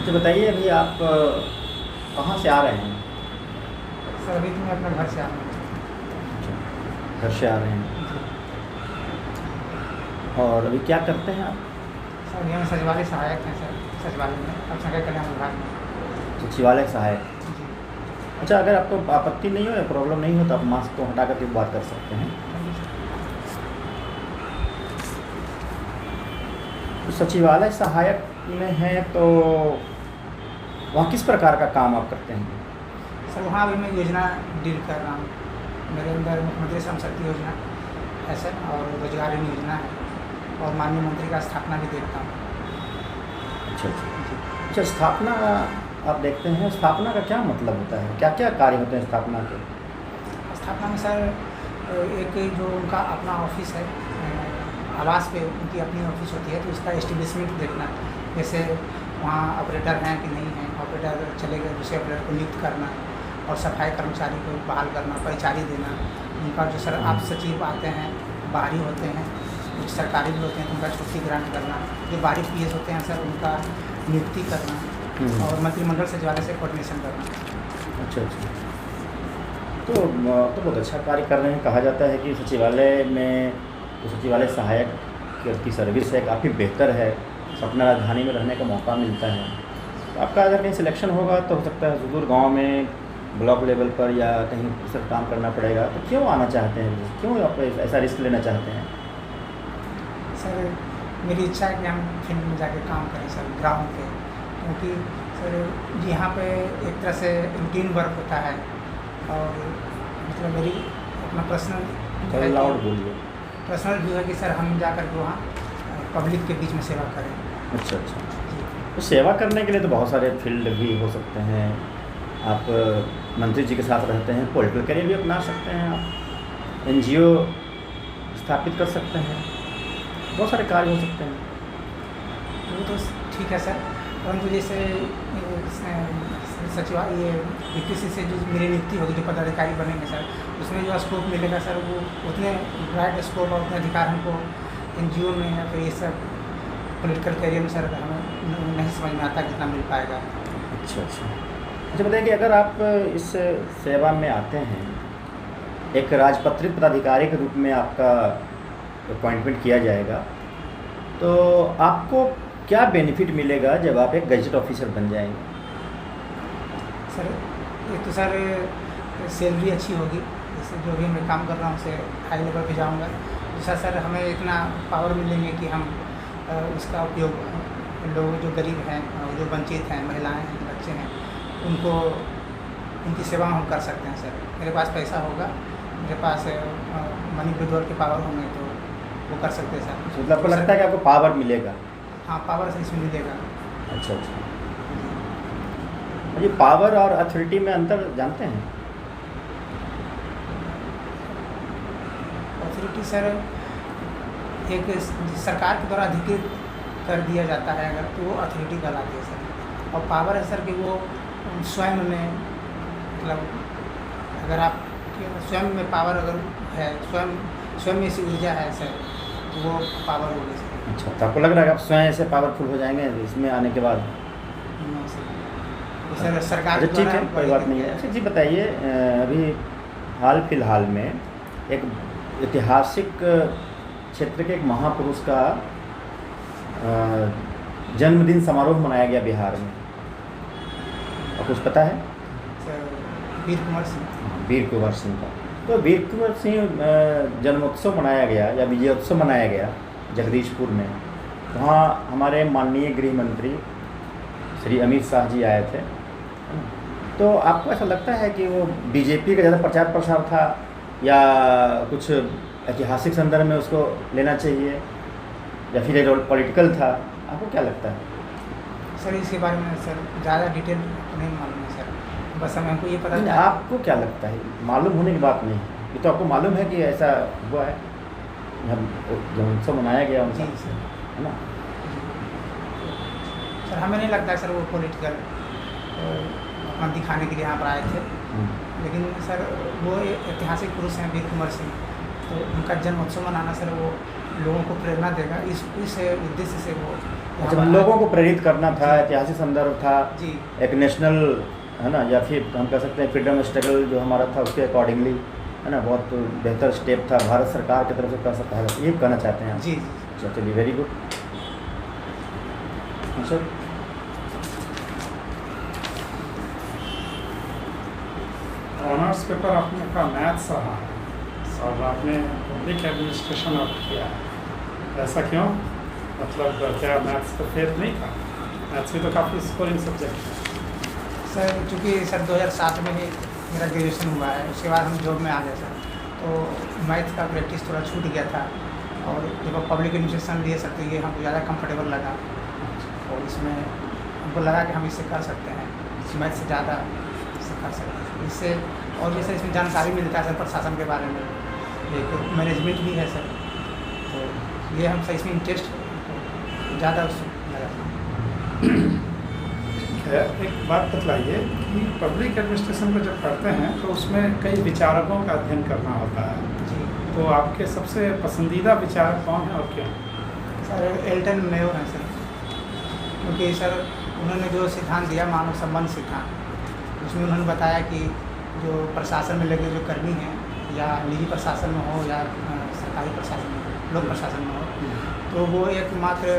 तो बताइए अभी आप कहाँ से आ रहे हैं? सर अभी तो मैं अपना घर से आ रहा हूँ। अच्छा, घर से आ रहे हैं। जी। और अभी क्या करते हैं आप? सर यहाँ सचिवालय सहायक हैं सर, सचिवालय में अल्पसंख्यक कल्याण विभाग में। सचिवालय सहायक। जी। अच्छा, अगर आपको आपत्ति नहीं हो या प्रॉब्लम नहीं हो तो आप मास्क को हटा करके बात कर सकते हैं। Thank you sir. तो सचिवालय सहायक में हैं तो वहाँ किस प्रकार का काम आप करते हैं? सर वहाँ अभी मैं योजना डील कर रहा हूँ। मेरे अंदर मुख्यमंत्री श्रम शक्ति योजना है सर, और रोजगार ऋण योजना है, और माननीय मंत्री का स्थापना भी देखता हूँ। अच्छा अच्छा अच्छा, स्थापना आप देखते हैं। स्थापना का क्या मतलब होता है? क्या क्या कार्य होते हैं स्थापना के? स्थापना में सर एक जो उनका अपना ऑफिस है, आवास पे उनकी अपनी ऑफिस होती है, तो उसका एस्टेब्लिशमेंट देखना, जैसे वहाँ ऑपरेटर हैं कि नहीं हैं, ऑपरेटर चले गए दूसरे ऑपरेटर को नियुक्त करना, और सफाई कर्मचारी को बहाल करना, परिचारी देना। उनका जो सर आप सचिव आते हैं, बाहरी होते हैं, कुछ सरकारी भी होते हैं तो उनका छुट्टी ग्रांट करना, जो बाहरी पीएस होते हैं सर उनका नियुक्ति करना, और मंत्रिमंडल सचिवालय से कोऑर्डिनेशन करना। अच्छा अच्छा, तो बहुत अच्छा कार्य कर रहे हैं। कहा जाता है कि सचिवालय में जो सचिवालय सहायक की सर्विस है काफ़ी बेहतर है, अपना राजधानी में रहने का मौका मिलता है। तो आपका अगर कहीं सिलेक्शन होगा तो हो सकता है सुदूर गांव में ब्लॉक लेवल पर या कहीं दूसरा काम करना पड़ेगा, तो क्यों आना चाहते हैं? क्यों आप ऐसा रिस्क लेना चाहते हैं? सर मेरी इच्छा है कि हम फील्ड में जाके काम करें सर, ग्राउंड पे, क्योंकि सर यहाँ पे एक तरह से रूटीन वर्क होता है, और मतलब मेरी अपना थोड़ा लाउड बोलिए। पर्सनल व्यू है कि सर हम जा कर के वहाँ पब्लिक के बीच में सेवा करें। अच्छा अच्छा, जी। तो सेवा करने के लिए तो बहुत सारे फील्ड भी हो सकते हैं। आप मंत्री जी के साथ रहते हैं, पॉलिटिकल करियर भी अपना सकते हैं, आप एनजीओ स्थापित कर सकते हैं, बहुत सारे कार्य हो सकते हैं। वो तो ठीक है सर, परंतु जैसे सचिवालय ये यूपीसी से जो मेरी नियुक्ति होगी, जो पदाधिकारी बनेंगे सर, उसमें जो स्कोप मिलेगा सर वो उतने ब्राइट स्कोप और उतने अधिकार हमको एनजीओ में या फिर ये सब पॉलिटिकल करियर में सर हमें नहीं समझ में आता कितना मिल पाएगा। अच्छा अच्छा अच्छा, बताइए कि अगर आप इस सेवा में आते हैं, एक राजपत्रित पदाधिकारी के रूप में आपका अपॉइंटमेंट किया जाएगा, तो आपको क्या बेनिफिट मिलेगा जब आप एक गजेट ऑफिसर बन जाएंगे? सर एक तो सर सैलरी अच्छी होगी, जैसे जो भी मैं काम कर रहा हूँ उसे हाई लेवल पे जाऊँगा। दूसरा सर हमें इतना पावर मिलेंगे कि हम उसका उपयोग लोग जो गरीब हैं, जो वंचित हैं, महिलाएं हैं, बच्चे हैं, उनको उनकी सेवा हम कर सकते हैं सर। मेरे पास पैसा होगा, मेरे पास मनी विड्रॉल के पावर होंगे तो वो कर सकते हैं सर। मतलब आपको लगता है कि आपको पावर मिलेगा? हाँ, पावर से इसमें मिलेगा। अच्छा अच्छा, ये पावर और अथॉरिटी में अंतर जानते हैं? अथॉरिटी सर एक सरकार के द्वारा अधिकृत कर दिया जाता है अगर, तो वो अथॉरिटी कहलाती है सर। और पावर है सर कि वो स्वयं में, मतलब अगर आप स्वयं में पावर अगर है, स्वयं में ऐसी ऊर्जा है सर, तो वो पावर होगी सर। अच्छा, तो आपको लग रहा है कि आप स्वयं ऐसे पावरफुल हो जाएंगे इसमें आने के बाद? नहीं सर, तो सर सरकार अच्छा ठीक है, कोई बात नहीं है। अच्छा जी बताइए, अभी हाल फिलहाल में एक ऐतिहासिक क्षेत्र के एक महापुरुष का जन्मदिन समारोह मनाया गया बिहार में, और कुछ पता है? सर वीर कुंवर सिंह। वीर कुंवर सिंह का, तो वीर कुंवर सिंह जन्मोत्सव मनाया गया या विजयोत्सव मनाया गया जगदीशपुर में। वहाँ हमारे माननीय गृह मंत्री श्री अमित शाह जी आए थे। तो आपको ऐसा लगता है कि वो बीजेपी का ज़्यादा प्रचार प्रसार था, या कुछ ऐतिहासिक संदर्भ में उसको लेना चाहिए, या फिर पॉलिटिकल था? आपको क्या लगता है? सर इसके बारे में सर ज़्यादा डिटेल नहीं मालूम है सर, बस हमको ये पता था। आपको क्या लगता है? मालूम होने की बात नहीं है, ये तो आपको मालूम है कि ऐसा हुआ है, जब उत्सव मनाया गया उनका, जी सर, है ना? सर हमें नहीं लगता सर वो पॉलिटिकल अपना दिखाने के लिए यहाँ पर आए थे, लेकिन सर वो ऐतिहासिक पुरुष हैं वीर कुंवर सिंह, तो उनका जन्मोत्सव मनाना सर वो लोगों को प्रेरणा देगा, इस उद्देश्य से वो अच्छा, लोगों को प्रेरित करना था, ऐतिहासिक संदर्भ था, जी एक नेशनल है ना, या फिर हम कह सकते हैं फ्रीडम स्ट्रगल जो हमारा था उसके अकॉर्डिंगली है ना, बहुत बेहतर स्टेप था, भारत सरकार की तरफ से कर सकता है, ये कहना चाहते हैं आप? जी अच्छा, चलिए, very good. Sir honours paper आपने का मैथ्स रहा है और आपने पब्लिक एडमिनिस्ट्रेशन आप किया है, ऐसा क्यों? मतलब क्या मैथ्स तो फेल नहीं था? मैथ्स भी तो काफ़ी स्कोरिंग सब्जेक्ट है। सर, चूँकि सर 2007 में ही मेरा ग्रेजुएशन हुआ है, उसके बाद हम जॉब में आ गए सर, तो मैथ का प्रैक्टिस थोड़ा छूट गया था, और जब पब्लिक एडमिनिस्ट्रेशन लिए सर तो ये हमको ज़्यादा कंफर्टेबल लगा, और इसमें हमको लगा कि हम इससे कर सकते हैं, इस मैथ से ज़्यादा इससे कर सकते हैं, इससे और जैसे इसमें जानकारी मिलता है सर प्रशासन के बारे में, एक मैनेजमेंट भी है सर, तो ये हम सर इसमें इंटरेस्ट ज़्यादा उससे लगा। है, एक बात बतलाइए कि पब्लिक एडमिनिस्ट्रेशन को जब पढ़ते हैं तो उसमें कई विचारकों का अध्ययन करना होता है, जी तो आपके सबसे पसंदीदा विचारक कौन है और क्यों? सर, एल्टन मेयो हैं सर, क्योंकि सर उन्होंने जो सिद्धांत दिया मानव संबंध सिद्धांत, उसमें उन्होंने बताया कि जो प्रशासन में लगे जो कर्मी हैं, या निजी प्रशासन में हो या सरकारी प्रशासन में हो, लोक प्रशासन में हो, तो वो एकमात्र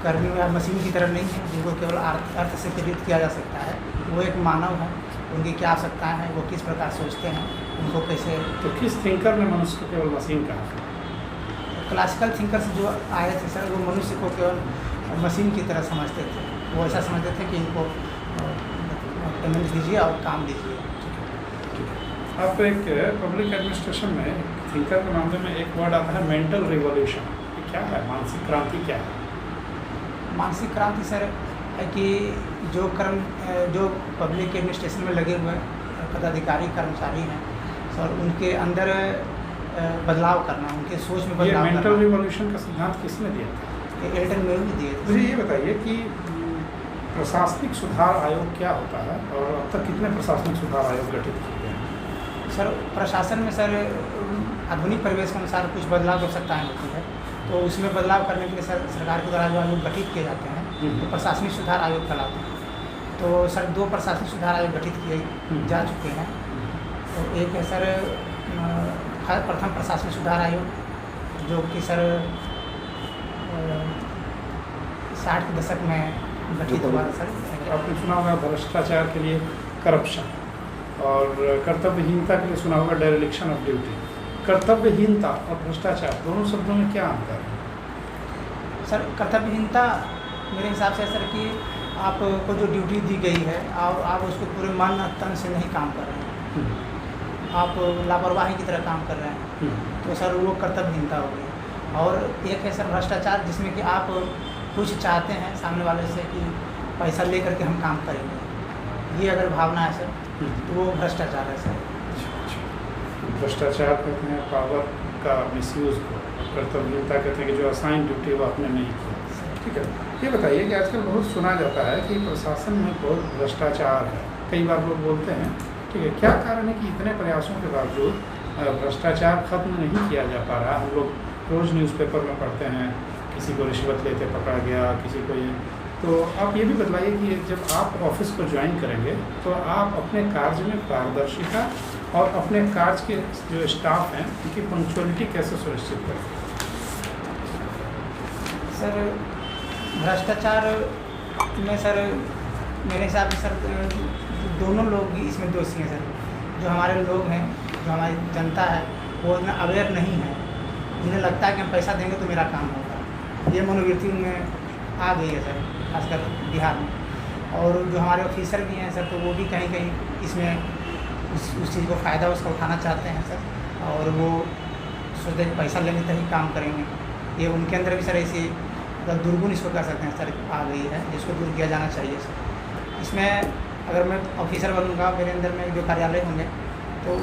कर्मी या मशीन की तरह नहीं है जिनको केवल अर्थ से प्रेरित किया जा सकता है, वो एक मानव है, उनकी क्या आवश्यकताएँ हैं, वो किस प्रकार सोचते हैं, उनको कैसे। तो किस थिंकर ने मनुष्य को केवल मशीन कहा? क्लासिकल थिंकर्स जो आए थे सर, वो मनुष्य को केवल मशीन की तरह समझते थे, वो ऐसा समझते थे कि इनको पेमेंट दीजिए और काम दीजिए। आप एक पब्लिक एडमिनिस्ट्रेशन में थिंकर के मामले में एक वर्ड आता है मेंटल रिवॉल्यूशन, ये क्या है? मानसिक क्रांति क्या है? मानसिक क्रांति सर है कि जो पब्लिक एडमिनिस्ट्रेशन में लगे हुए पदाधिकारी कर्मचारी हैं सर, उनके अंदर बदलाव करना, उनके सोच में ये बदलाव करना। मेंटल रिवॉल्यूशन का सिद्धांत किसने दिया था? ये एल्टन मेयो भी दिए थे। मुझे ये बताइए कि प्रशासनिक सुधार आयोग क्या होता है और अब तक कितने प्रशासनिक सुधार आयोग गठित किए गए हैं? सर, प्रशासन में सर आधुनिक परिवेश के अनुसार कुछ बदलाव आवश्यकताएँ होती है, तो उसमें बदलाव करने के लिए सर सरकार के द्वारा जो आयोग गठित किए जाते हैं तो प्रशासनिक सुधार आयोग कहलाते हैं। तो सर 2 प्रशासनिक सुधार आयोग गठित किए जा चुके हैं, तो एक है सर प्रथम प्रशासनिक सुधार आयोग, जो कि सर 60 के दशक में गठित हुआ था सर। आपने सुना होगा भ्रष्टाचार के लिए करप्शन, और कर्तव्यहीनता के लिए सुना होगा डेरिलिक्शन ऑफ ड्यूटी। कर्तव्यहीनता और भ्रष्टाचार दोनों शब्दों में क्या अंतर है? सर, कर्तव्यहीनता मेरे हिसाब से सर कि आपको जो ड्यूटी दी गई है और आप उसको पूरे मन तन से नहीं काम कर रहे हैं, आप लापरवाही की तरह काम कर रहे हैं, तो सर वो कर्तव्यहीनता हो गई। और एक है सर भ्रष्टाचार, जिसमें कि आप कुछ चाहते हैं सामने वाले से कि पैसा ले करके हम काम करेंगे, ये अगर भावना है सर तो वो भ्रष्टाचार है सर। भ्रष्टाचार कहते हैं पावर का मिसयूज़ को, कर्तव्यहीनता कहते हैं कि जो असाइन ड्यूटी वो आपने नहीं की। ठीक है, ये बताइए कि आजकल बहुत सुना जाता है कि प्रशासन में बहुत भ्रष्टाचार है, कई बार लोग बोलते हैं, ठीक है, क्या कारण है कि इतने प्रयासों के बावजूद भ्रष्टाचार खत्म नहीं किया जा पा रहा? हम लोग रोज़ न्यूज़पेपर में पढ़ते हैं किसी को रिश्वत लेते पकड़ा गया, किसी को ये। तो आप ये भी बतलाइए कि जब आप ऑफिस को ज्वाइन करेंगे तो आप अपने कार्य में पारदर्शिता और अपने कार्य के जो स्टाफ हैं उनकी पंक्चुअलिटी कैसे सुनिश्चित करें? सर, भ्रष्टाचार में सर मेरे हिसाब से सर दोनों लोग ही इसमें दोषी हैं सर। जो हमारे लोग हैं, जो हमारी जनता है, वो इतना अवेयर नहीं है, उन्हें लगता है कि हम पैसा देंगे तो मेरा काम होगा, ये मनोवृत्ति उनमें आ गई है सर, खासकर बिहार में। और जो हमारे ऑफिसर भी हैं सर, तो वो भी कहीं कहीं इसमें उस चीज़ को फ़ायदा उसका उठाना चाहते हैं सर, और वो सोचते हैं कि पैसा लेने तक ही काम करेंगे। ये उनके अंदर भी सर ऐसी मतलब दुर्गुण इसको कह सकते हैं सर आ गई है, जिसको दूर किया जाना चाहिए सर। इसमें अगर मैं ऑफिसर बनूँगा, मेरे अंदर में जो कार्यालय होंगे, तो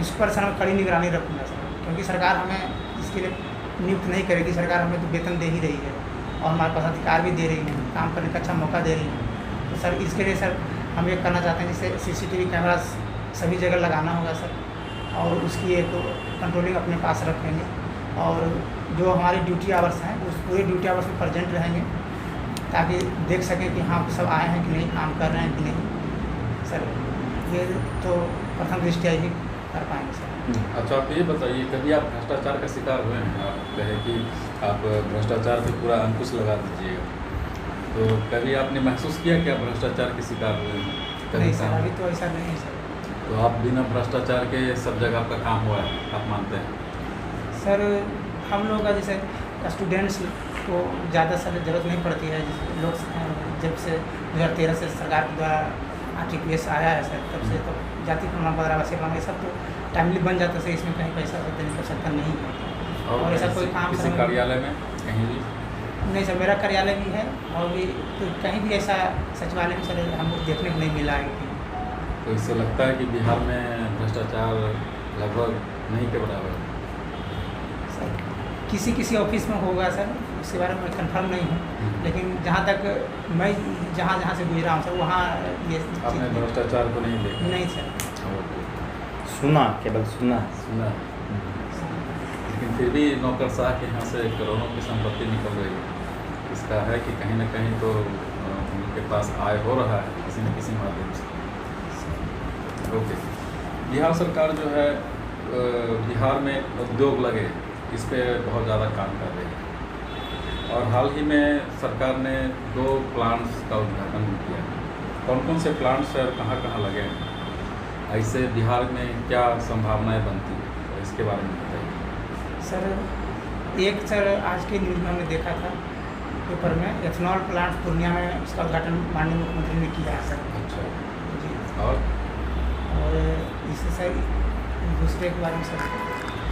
इस पर सर मैं कड़ी निगरानी रखूँगा सर, क्योंकि सरकार हमें इसके लिए नियुक्त नहीं करेगी, सरकार हमें तो वेतन दे ही रही है और हमारे पास अधिकार भी दे रही है, काम करने का अच्छा मौका दे रही है। तो सर इसके लिए सर हम ये करना चाहते हैं, जैसे CCTV कैमरा सभी जगह लगाना होगा सर, और उसकी एक कंट्रोलिंग अपने पास रखेंगे और जो हमारे ड्यूटी आवर्स हैं उस पूरे ड्यूटी आवर्स में प्रेजेंट रहेंगे ताकि देख सकें कि हाँ सब आए हैं कि नहीं, काम कर रहे हैं कि नहीं। सर ये तो प्रथम दृष्टया ही कर पाएंगे सर। अच्छा, आप ये बताइए, कभी आप भ्रष्टाचार का शिकार हुए हैं? आप कहे कि आप भ्रष्टाचार पे पूरा अंकुश लगा दीजिएगा, तो कभी आपने महसूस किया कि आप भ्रष्टाचार के शिकार हुए हैं? नहीं सर, अभी तो ऐसा नहीं है सर। तो आप बिना भ्रष्टाचार के सब जगह आपका काम हुआ है, आप मानते हैं? सर हम लोग का जैसे स्टूडेंट्स को ज़्यादा सर ज़रूरत नहीं पड़ती है। जैसे लोग जब से 2013 से सरकार के द्वारा RTPS आया है सर, तब से तो जाति प्रमाण पत्र, आवासीय प्रमाण, ये सब तो टाइमली बन जाता है। इसमें कहीं पैसा देने की आवश्यकता नहीं है और ऐसा कोई काम किसी कार्यालय में कहीं भी नहीं सर। मेरा कार्यालय भी है और भी तो कहीं भी ऐसा सचिवालय में सर हमको देखने को नहीं मिला है कि। तो इससे लगता है कि बिहार में भ्रष्टाचार लगभग नहीं के बराबर है। सर किसी किसी ऑफिस में होगा सर, उसके बारे में कंफर्म नहीं हूँ, लेकिन जहाँ तक मैं जहाँ से गुजरा हूँ सर वहाँ ये आपने भ्रष्टाचार को नहीं देखा? नहीं सर। सुना, केवल सुना। लेकिन फिर भी नौकरशाह के यहाँ से करोड़ों की संपत्ति निकल रही है। इसका है कि कहीं ना कहीं तो उनके पास आय हो रहा है किसी न किसी माध्यम से। ओके, बिहार सरकार जो है बिहार में उद्योग लगे इस पे बहुत ज़्यादा काम कर रही है और हाल ही में सरकार ने 2 प्लांट्स का उद्घाटन भी किया। कौन कौन से प्लांट्स और कहाँ कहाँ लगे हैं? ऐसे बिहार में क्या संभावनाएं बनती है, तो इसके बारे में बताइए। सर एक सर आज के न्यूज़ में हमने देखा था पेपर में, एथनॉल प्लांट पूर्णिया में उसका उद्घाटन माननीय मुख्यमंत्री ने किया है सर। अच्छा जी। और इससे सर दूसरे के बारे में सर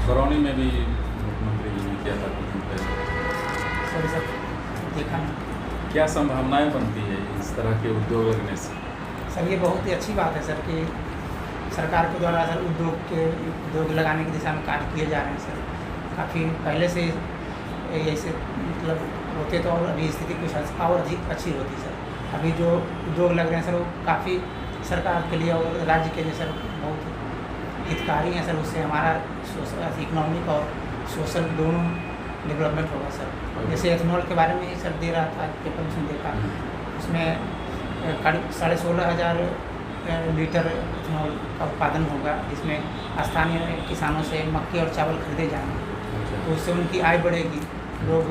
बरौनी में भी मुख्यमंत्री जी ने किया था कुछ दिन पहले। सर देखा नहीं। क्या संभावनाएं बनती है इस तरह के उद्योग लगने से? सर ये बहुत ही अच्छी बात है सर कि सरकार के द्वारा सर उद्योग लगाने की दिशा में कार्य किए जा रहे हैं सर। काफ़ी पहले से ऐसे मतलब होते तो और अभी स्थिति कुछ और अधिक अच्छी होती सर। अभी जो उद्योग लग रहे हैं सर वो काफ़ी सरकार के लिए और राज्य के लिए सर बहुत हितकारी हैं सर। उससे हमारा इकोनॉमिक और सोशल दोनों डेवलपमेंट होगा सर। जैसे एथनॉल के बारे में ही सर दे रहा था पेपर में देखा, उसमें करीब 16,500 लीटर इथेनॉल का उत्पादन होगा, जिसमें स्थानीय किसानों से मक्के और चावल खरीदे जाएंगे। तो उससे उनकी आय बढ़ेगी, लोग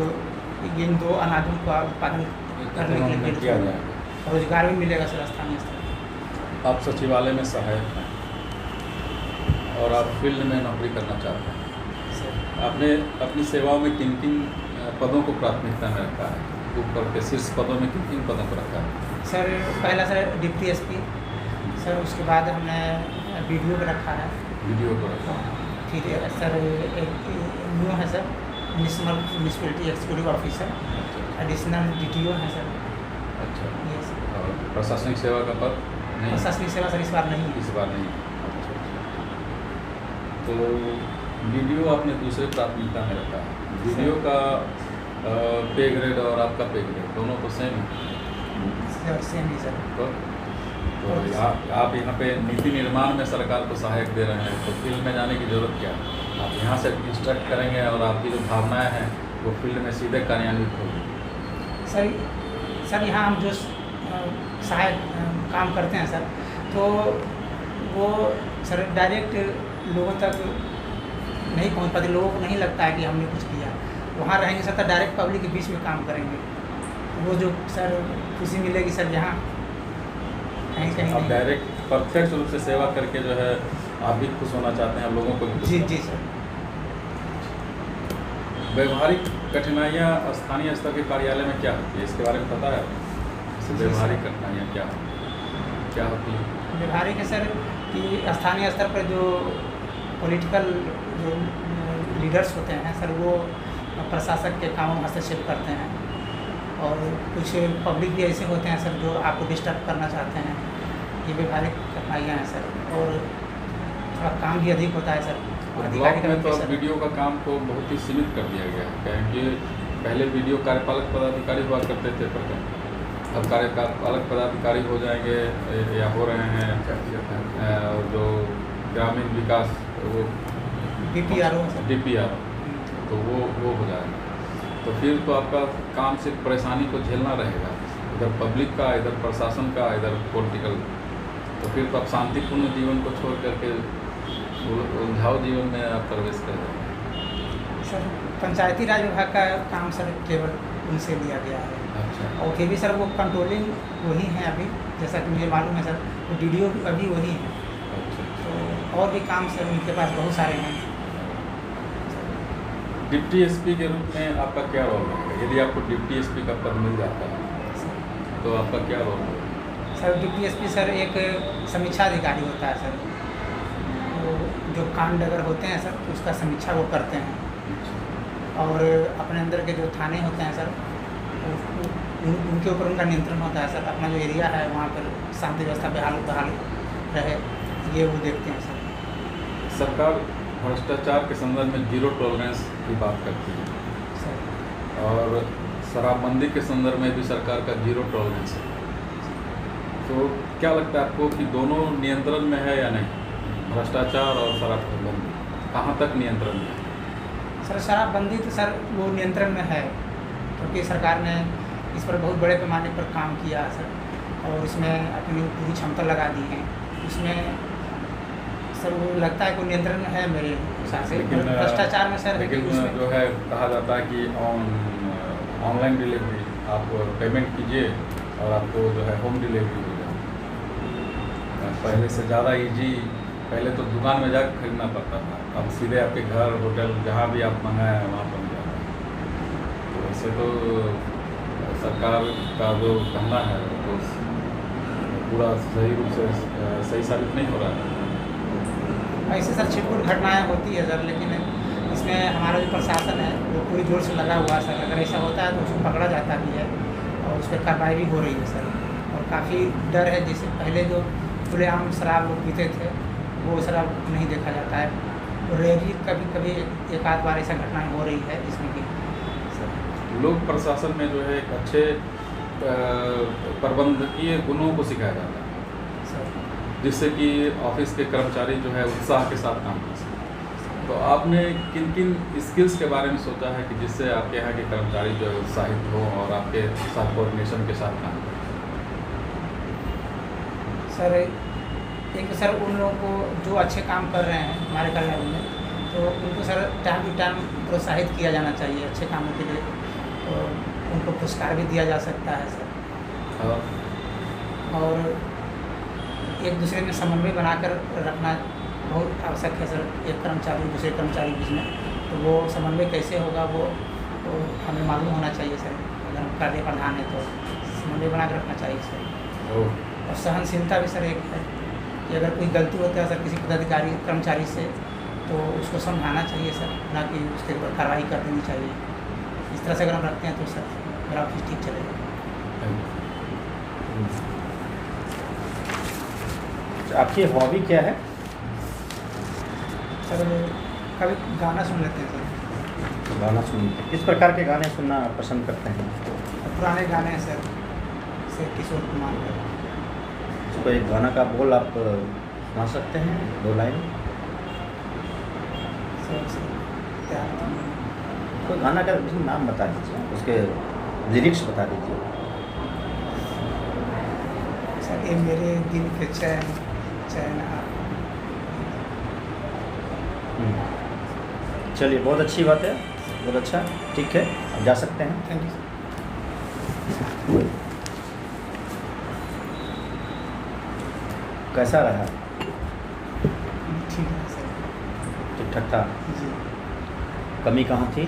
इन 2 अनाजों का उत्पादन करने के लिए किया जाएगा, रोजगार भी मिलेगा सर स्थानीय स्तर पर। आप सचिवालय में सहायक हैं और आप फील्ड में नौकरी करना चाहते हैं। आपने अपनी सेवाओं में किन किन पदों को प्राथमिकता में रखा है? ऊपर के शीर्ष पदों में किन किन पदों को रखा है? सर पहला सर डिप्टी SP सर, उसके बाद हमने BDO को रखा है। BDO को रखा है। फिर सर एक न्यू है sir municipality executive officer, additional DTO है सर। अच्छा, ये सर। और प्रशासनिक सेवा का पद नहीं? प्रशासनिक सेवा सर इस बार नहीं है। इस बार नहीं। अच्छा, तो BDO आपने दूसरे प्राथमिकता में रखा है। BDO का पे ग्रेड और आपका पे ग्रेड दोनों तो सेम है? सेम ही सर। तो आप यहाँ पे नीति निर्माण में सरकार को सहायक दे रहे हैं, तो फील्ड में जाने की जरूरत क्या है? आप यहाँ से इंस्ट्रक्ट करेंगे और आपकी जो भावनाएं हैं वो फील्ड में सीधे कार्यान्वित होगी। सर यहाँ हम जो सहायक काम करते हैं सर, तो वो सर डायरेक्ट लोगों तक नहीं पहुँच पाते। लोगों को नहीं लगता है कि हमने कुछ किया। वहाँ रहेंगे सर तो डायरेक्ट पब्लिक के बीच में काम करेंगे। वो जो सर खुशी मिलेगी सर जहाँ कहीं कहीं आप डायरेक्ट परफेक्ट रूप से सेवा करके जो है आप भी खुश होना चाहते हैं, लोगों को भी खुश जी करना जी चाहते सर। हैं। व्यवहारिक कठिनाइयाँ स्थानीय स्तर के कार्यालय में क्या होती है, इसके बारे में पता है? व्यवहारिक कठिनाइयाँ क्या होती है? व्यवहारिक है सर कि स्थानीय स्तर पर जो पॉलिटिकल जो लीडर्स होते हैं सर, वो प्रशासक के कामों में हस्तक्षेप करते हैं और कुछ पब्लिक भी ऐसे होते हैं सर जो आपको डिस्टर्ब करना चाहते हैं। ये व्यवहारिक कठिनाइयाँ हैं सर, और थोड़ा काम भी अधिक होता है सर। ब्लॉक में तो BDO का काम को बहुत ही सीमित कर दिया गया है, क्योंकि पहले BDO कार्यपालक पदाधिकारी हुआ करते थे प्रखंड, अब कार्यपालक पदाधिकारी हो जाएंगे या हो रहे हैं। और जो ग्रामीण विकास तो वो DPRO सर। DPR, तो वो हो जाएगा। तो फिर तो आपका काम से परेशानी को झेलना रहेगा, इधर पब्लिक का, इधर प्रशासन का, इधर पॉलिटिकल। तो फिर तो आप शांतिपूर्ण जीवन को छोड़ करके उलझाऊ जीवन में आप प्रवेश कर जाएंगे। सर पंचायती राज विभाग का काम सर केवल उनसे लिया गया है, अच्छा, और फिर भी सर वो कंट्रोलिंग वही है अभी, जैसा कि मुझे मालूम है सर, वो DDO अभी वही है। अच्छा। तो और भी काम सर उनके पास बहुत सारे हैं। डिप्टी SP के रूप में आपका क्या रोल रहेगा? यदि आपको डिप्टी SP का पद मिल जाता है तो आपका क्या रोल होगा? सर डिप्टी SP सर एक समीक्षा अधिकारी होता है सर, वो जो कांड अगर होते हैं सर तो उसका समीक्षा वो करते हैं, और अपने अंदर के जो थाने होते हैं सर उनके ऊपर उनका नियंत्रण होता है सर। अपना जो एरिया है वहाँ पर शांति व्यवस्था बहाल रहे, ये वो देखते हैं सर। सरकार भ्रष्टाचार के संदर्भ में 0 टॉलरेंस की बात करती है, सर और शराबबंदी के संदर्भ में भी सरकार का 0 टॉलरेंस है। तो क्या लगता है आपको कि दोनों नियंत्रण में है या नहीं? भ्रष्टाचार और शराबबंदी कहाँ तक नियंत्रण में है? सर शराबबंदी तो सर वो नियंत्रण में है, क्योंकि सरकार ने इस पर बहुत बड़े पैमाने पर काम किया है सर, और इसमें अपनी पूरी क्षमता लगा दी है। इसमें सर वो लगता है कि नियंत्रण में है मेरे हिसाब से। भ्रष्टाचार में सर लेकिन उसमें जो है कहा जाता है कि ऑनलाइन डिलीवरी आप पेमेंट कीजिए और आपको जो है होम डिलीवरी हो जाए। पहले से ज़्यादा ईजी, पहले तो दुकान में जाकर खरीदना पड़ता था, अब सीधे आपके घर, होटल, जहाँ भी आप मंगाए वहाँ पहुँच जाता है। तो वैसे तो सरकार का जो कहना है तो पूरा सही रूप से सही साबित नहीं हो रहा है। ऐसे सर छिटपुट घटनाएं होती है सर, लेकिन इसमें हमारा जो प्रशासन है वो पूरी जोर से लगा हुआ है सर। अगर ऐसा होता है तो उसको पकड़ा जाता भी है और उस पर कार्रवाई भी हो रही है सर। और काफ़ी डर है, जैसे पहले जो खुलेआम शराब लोग पीते थे वो शराब नहीं देखा जाता है। रेयरली कभी कभी एक आध बार ऐसा घटनाएं हो रही है जिसमें कि सर लोक प्रशासन में जो है एक अच्छे प्रबंधकीय गुणों को सिखाया जाता है, जिससे कि ऑफिस के कर्मचारी जो है उत्साह के साथ काम कर सकें। तो आपने किन किन स्किल्स के बारे में सोचा है कि जिससे आपके यहाँ के कर्मचारी जो है उत्साहित हो और आपके साथ कोऑर्डिनेशन के साथ काम करें? सर एक सर उन लोगों को जो अच्छे काम कर रहे हैं हमारे कार्यालय में, तो उनको सर टाइम टू टाइम प्रोत्साहित किया जाना चाहिए अच्छे कामों के लिए, तो उनको पुरस्कार भी दिया जा सकता है सर। और एक दूसरे में समन्वय बनाकर रखना बहुत आवश्यक है सर। एक कर्मचारी दूसरे कर्मचारी बीच में, तो वो समन्वय कैसे होगा वो तो हमें मालूम होना चाहिए सर। अगर हम कार्य प्रधान है तो समन्वय बना कर रखना चाहिए सर। और सहनशीलता भी सर एक है कि अगर कोई गलती होता है सर किसी पदाधिकारी कर्मचारी से, तो उसको समझाना चाहिए सर, ना कि उसके ऊपर कार्रवाई कर देनी चाहिए। इस तरह से अगर हम रखते हैं तो सर मेरा ऑफिस ठीक चलेगा। आपकी हॉबी क्या है? सर कभी गाना सुन लेते हैं सर। गाना सुनते हैं। किस प्रकार के गाने सुनना पसंद करते हैं? पुराने गाने हैं सर, से किशोर कुमार का। उसको एक गाना का बोल आप सुना सकते हैं, 2 लाइन? सर क्या कोई गाना का नाम बता दीजिए, उसके लिरिक्स बता दीजिए। सर ये मेरे दिल के चैन चैन आप। चलिए, बहुत अच्छी बात है, बहुत अच्छा, ठीक है, आप जा सकते हैं। Thank you sir. कैसा रहा? ठीक है सर। ठीक ठाक था? जी कमी कहाँ थी?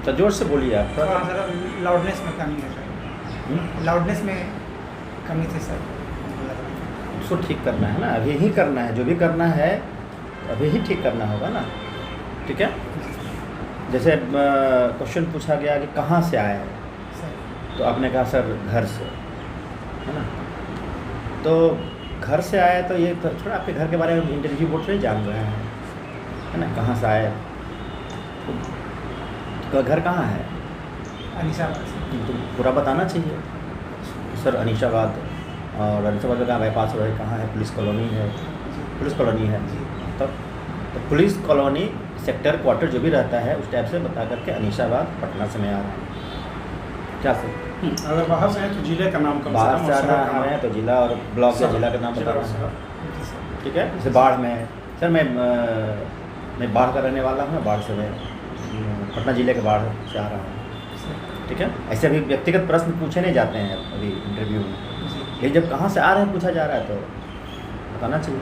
तो जोर से बोलिए आप थोड़ा थोड़ा। सर लाउडनेस में कमी है सर। लाउडनेस में कमी थी सर। उसको ठीक करना है ना, अभी ही करना है, जो भी करना है अभी ही ठीक करना होगा ना, ठीक है। जैसे क्वेश्चन पूछा गया कि कहाँ से आए हैं, सर तो आपने कहा सर घर से, है ना। तो घर से आए तो ये तो थोड़ा आपके घर के बारे में इंटरव्यू बोर्ड से जान रहे हैं, है ना। कहाँ से आए, तो घर कहाँ है अनिशाबाद से। तो पूरा बताना चाहिए सर। अनिशाबाद, और अनिशाबाद का कहाँ बाईपास रोड है, कहाँ है, पुलिस कॉलोनी है, जी पुलिस कॉलोनी है, जी। तब तो पुलिस कॉलोनी सेक्टर क्वार्टर जो भी रहता है उस टाइप से बता करके अनीशाबाद पटना से मैं आ रहा हूँ। क्या सर? अगर बाहर से हैं तो जिले का नाम कम बाहर कम से और शहर आना का नाम। है तो जिला और ब्लॉक या शहर, जिला का नाम जिला और बताना है। शहर। ठीक है, जैसे बाढ़ में है सर, मैं बाढ़ का रहने वाला हूँ, बाढ़ से मैं पटना जिले के बाढ़ से आ रहा हूँ। ठीक है, ऐसे अभी व्यक्तिगत प्रश्न पूछे नहीं जाते हैं अभी इंटरव्यू में, लेकिन जब कहाँ से आ रहे हैं पूछा जा रहा है तो बताना चाहिए।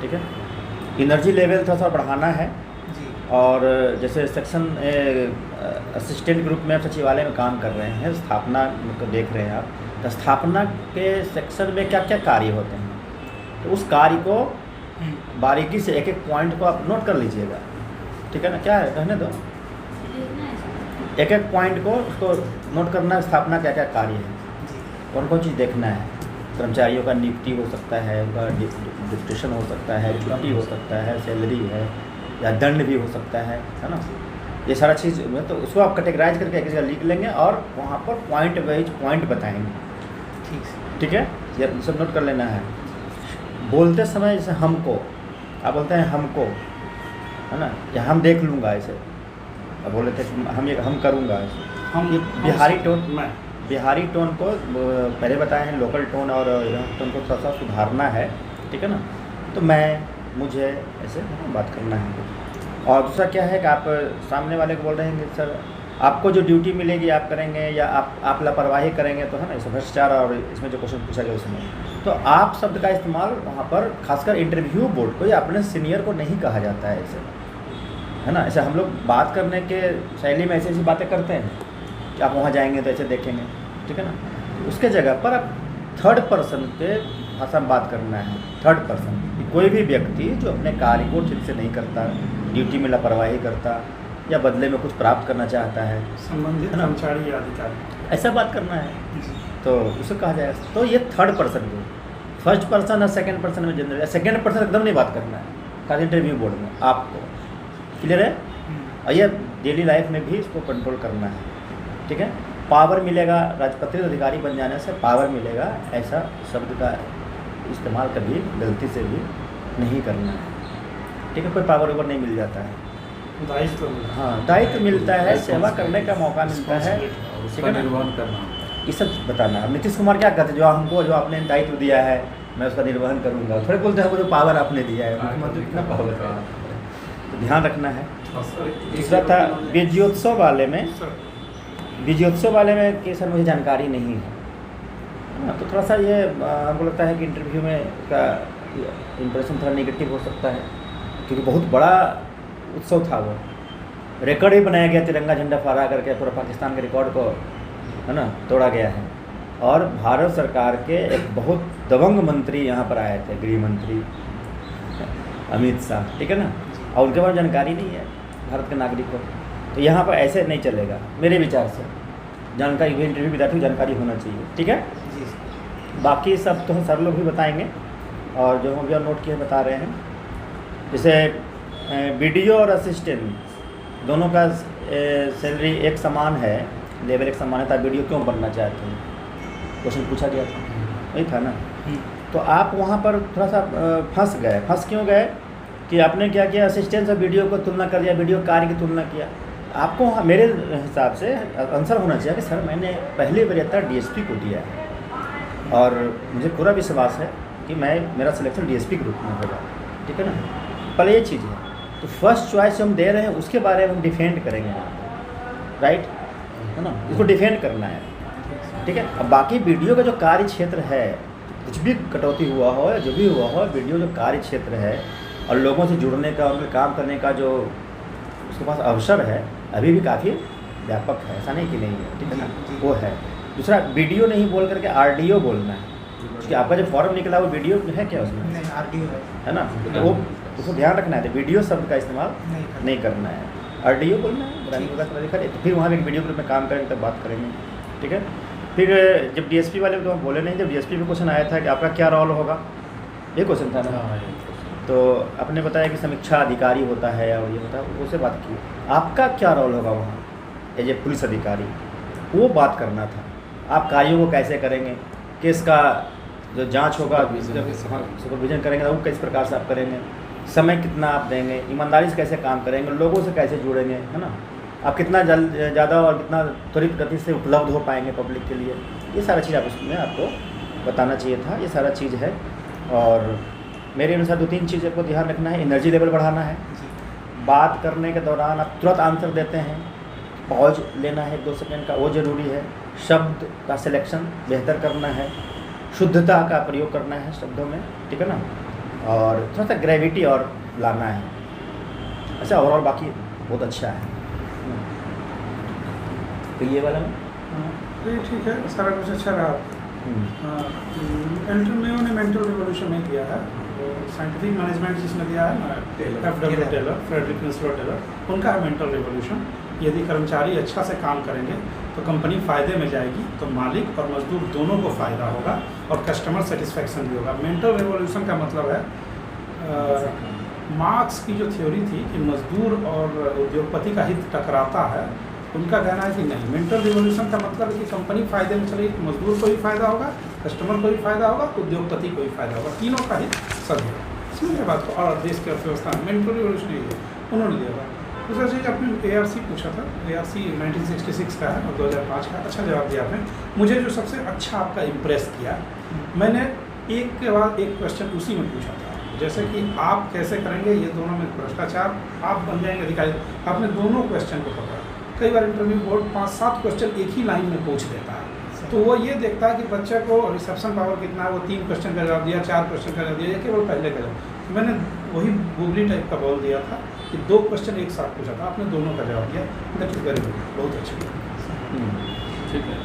ठीक है, एनर्जी लेवल थोड़ा सा बढ़ाना है। जी और जैसे सेक्शन असिस्टेंट ग्रुप में आप सचिवालय में काम कर रहे हैं, स्थापना को देख रहे हैं आप, तो स्थापना के सेक्शन में क्या क्या कार्य होते हैं, तो उस कार्य को बारीकी से एक एक पॉइंट को आप नोट कर लीजिएगा। ठीक है ना, क्या है कहने दो, एक एक पॉइंट को उसको नोट करना, स्थापना क्या क्या कार्य है, जी कौन कौन चीज़ देखना है। कर्मचारियों का नियुक्ति हो सकता है, उनका डिस्ट्रिब्यूशन हो सकता है, छुट्टी हो सकता है, सैलरी है या दंड भी हो सकता है ना, ये सारा चीज़ में तो उसको आप कैटेगराइज करके एक जगह लिख लेंगे और वहाँ पर पॉइंट वाइज पॉइंट बताएंगे। ठीक है। ठीक है, ये सब नोट कर लेना है। बोलते समय जैसे हमको आप बोलते हैं हमको, है ना, या हम देख लूँगा, ऐसे अब बोले थे हम करूँगा, ऐसे हम ये बिहारी टोन, मैं बिहारी टोन को पहले बताए हैं, लोकल टोन और टोन को थोड़ा सा सुधारना है। ठीक है ना, तो मैं मुझे ऐसे बात करना है। और दूसरा क्या है कि आप सामने वाले को बोल रहे हैं कि सर आपको जो ड्यूटी मिलेगी आप करेंगे या आप लापरवाही करेंगे, तो है ना, इसे भ्रष्टाचार और इसमें जो क्वेश्चन पूछा गया उसमें, तो आप शब्द का इस्तेमाल वहाँ पर खासकर इंटरव्यू बोर्ड को या अपने सीनियर को नहीं कहा जाता है, ऐसे, है ना। ऐसे हम लोग बात करने के शैली में ऐसी ऐसी बातें करते हैं कि आप वहाँ जाएंगे तो ऐसे देखेंगे, ठीक है ना, उसके जगह पर आप थर्ड पर्सन के भाषा में बात करना है। थर्ड पर्सन, कोई भी व्यक्ति जो अपने कार्य को ठीक से नहीं करता, ड्यूटी में लापरवाही करता या बदले में कुछ प्राप्त करना चाहता है, संबंधित है ना? कर्मचारी या अधिकारी, ऐसा बात करना है, तो उसे कहा जाएगा। तो ये थर्ड पर्सन को, फर्स्ट पर्सन और सेकंड पर्सन में जनरल, सेकंड पर्सन एकदम नहीं बात करना है खाली इंटरव्यू बोर्ड में आपको, क्लियर है। और ये डेली लाइफ में भी इसको कंट्रोल करना है, ठीक है। पावर मिलेगा, राजपत्रित अधिकारी बन जाने से पावर मिलेगा, ऐसा शब्द का इस्तेमाल कभी गलती से भी नहीं करना है, ठीक है। कोई पावर ओवर नहीं मिल जाता है, दायित्व मिला। हाँ दायित्व मिलता है, सेवा करने का मौका मिलता है, और ठीक उसका है ना। निर्वहन करना होता है। ये सब बताना। अब नीतीश कुमार क्या कहते हैं, जो हमको जो आपने दायित्व दिया है मैं उसका निर्वहन करूँगा, थोड़े बोलते हैं वो जो पावर आपने दिया है, मुख्यमंत्री कितना पावर है, तो ध्यान रखना है। दूसरा था विजयोत्सव वाले में, विजयोत्सव वाले में कि सर मुझे जानकारी नहीं है ना, तो थोड़ा सा ये हमको लगता है कि इंटरव्यू में का इम्प्रेशन थोड़ा नेगेटिव हो सकता है, क्योंकि बहुत बड़ा उत्सव था, वो रिकॉर्ड भी बनाया गया, तिरंगा झंडा फहरा करके पूरा पाकिस्तान के रिकॉर्ड को, है ना, तोड़ा गया है। और भारत सरकार के एक बहुत दबंग मंत्री यहाँ पर आए थे, गृह मंत्री अमित शाह, ठीक है ना, और उनके पास जानकारी नहीं है भारत के नागरिक को, तो यहाँ पर ऐसे नहीं चलेगा मेरे विचार से। जानकारी, इंटरव्यू विद्यार्थी को जानकारी होना चाहिए, ठीक है। जी बाकी सब तो सर लोग भी बताएंगे और जो हम भी नोट किए बता रहे हैं। जैसे वीडियो और असिस्टेंट दोनों का सैलरी एक समान है, लेवल एक समान है, तो आप वीडियो क्यों बनना चाहते हैं, क्वेश्चन पूछा गया था, वही था ना। तो आप वहाँ पर थोड़ा सा फंस गए। फंस क्यों गए कि आपने क्या किया, असिस्टेंट और वीडियो को तुलना कर दिया, वीडियो कार्य की तुलना किया। आपको मेरे हिसाब से आंसर होना चाहिए कि सर मैंने पहली वरीयता डीएसपी को दिया है और मुझे पूरा विश्वास है कि मेरा सिलेक्शन डीएसपी ग्रुप में होगा, ठीक है ना। पहले ये चीज़ है, तो फर्स्ट चॉइस हम दे रहे हैं उसके बारे में हम डिफेंड करेंगे, राइट, है ना, इसको डिफेंड करना है, ठीक है। अब बाकी वीडियो का जो कार्य क्षेत्र है, कुछ भी कटौती हुआ हो या जो भी हुआ हो, वीडियो जो कार्य क्षेत्र है और लोगों से जुड़ने का, उनके काम करने का जो उसके पास अवसर है, अभी भी काफ़ी व्यापक है, ऐसा नहीं कि नहीं है, ठीक है ना, वो है। दूसरा वीडियो नहीं बोल करके आरडीओ बोलना है, क्योंकि आपका जो फॉर्म निकला वो वीडियो है क्या उसमें, नहीं आरडीओ है ना, तो वो उसको ध्यान रखना है, तो वीडियो शब्द का इस्तेमाल नहीं करना है, आरडीओ बोलना है, ग्रामीण विकास पदाधिकारी। तो फिर वहाँ भी वीडियो ग्रुप में काम करेंगे तब बात करेंगे, ठीक है। फिर जब डीएसपी वाले तो हम बोले नहीं, जब डीएसपी में क्वेश्चन आया था कि आपका क्या रोल होगा, ये क्वेश्चन था ना, तो आपने बताया कि समीक्षा अधिकारी होता है और ये होता है, उससे बात की। आपका क्या रोल होगा वहाँ एज ए पुलिस अधिकारी, वो बात करना था। आप कार्यों को कैसे करेंगे, केस का जो जांच होगा, सुपरविजन करेंगे, वो किस प्रकार से आप करेंगे, समय कितना आप देंगे, ईमानदारी से कैसे काम करेंगे, लोगों से कैसे जुड़ेंगे, है ना, आप कितना ज़्यादा और कितना त्वरित गति से उपलब्ध हो पाएंगे पब्लिक के लिए, ये सारा चीज़ आप उसमें आपको बताना चाहिए था। ये सारा चीज़ है। और मेरे अनुसार 2-3 चीज़ आपको ध्यान रखना है। एनर्जी लेवल बढ़ाना है, बात करने के दौरान आप तुरंत आंसर देते हैं, पॉज लेना है 1-2 सेकंड का, वो ज़रूरी है। शब्द का सिलेक्शन बेहतर करना है, शुद्धता का प्रयोग करना है शब्दों में, ठीक है ना, और थोड़ा सा ग्रेविटी और लाना है। अच्छा, ओवरऑल बाकी बहुत अच्छा है। तो ये वाला में तो ये ठीक है, सारा कुछ अच्छा रहा। एंटरप्रेन्योर ने मेंटल रिवॉल्यूशन में किया है, साइंटिफिक मैनेजमेंट जिसने दिया है ना, FW टेलर, फ्रेडरिक निस्लो टेलर, उनका है मेंटल रिवॉल्यूशन। यदि कर्मचारी अच्छा से काम करेंगे तो कंपनी फ़ायदे में जाएगी, तो मालिक और मजदूर दोनों को फ़ायदा होगा और कस्टमर सेटिस्फैक्शन भी होगा। मेंटल रिवॉल्यूशन का मतलब है मार्क्स की जो थ्योरी थी कि मजदूर और उद्योगपति का हित टकराता है, उनका कहना है कि नहीं, मेंटल रिवॉल्यूशन का मतलब है कि कंपनी फ़ायदे में चलेगी तो मजदूर को भी फ़ायदा होगा, कस्टमर को भी फ़ायदा होगा, उद्योगपति को भी फ़ायदा होगा, तीनों का हित सब होगा। समझ बात को। और देश की अर्थव्यवस्था में मेंटल रिवॉल्यूशन ये है, उन्होंने दिया था। दूसरा चीज़ आपने ARC पूछा था, ARC 1966 का है और 2005 का। अच्छा जवाब दिया आपने। मुझे जो सबसे अच्छा आपका इम्प्रेस किया, मैंने एक के बाद एक क्वेश्चन उसी में पूछा था, जैसे कि आप कैसे करेंगे ये दोनों में भ्रष्टाचार, आप बन जाएंगे अधिकारी। आपने दोनों क्वेश्चन को पकड़ा। कई बार इंटरव्यू बोर्ड 5-7 क्वेश्चन एक ही लाइन में पूछ देता है, तो वो ये देखता है कि बच्चे को रिसेप्शन पावर कितना है, वो 3 क्वेश्चन का जवाब दिया, 4 क्वेश्चन का जवाब दिया, या केवल पहले का जवाब। तो मैंने वही गूगली टाइप का बॉल दिया था कि 2 क्वेश्चन एक साथ पूछा था, आपने दोनों का जवाब दिया। दैट इज़ वेरी गुड, बहुत अच्छा। ठीक है।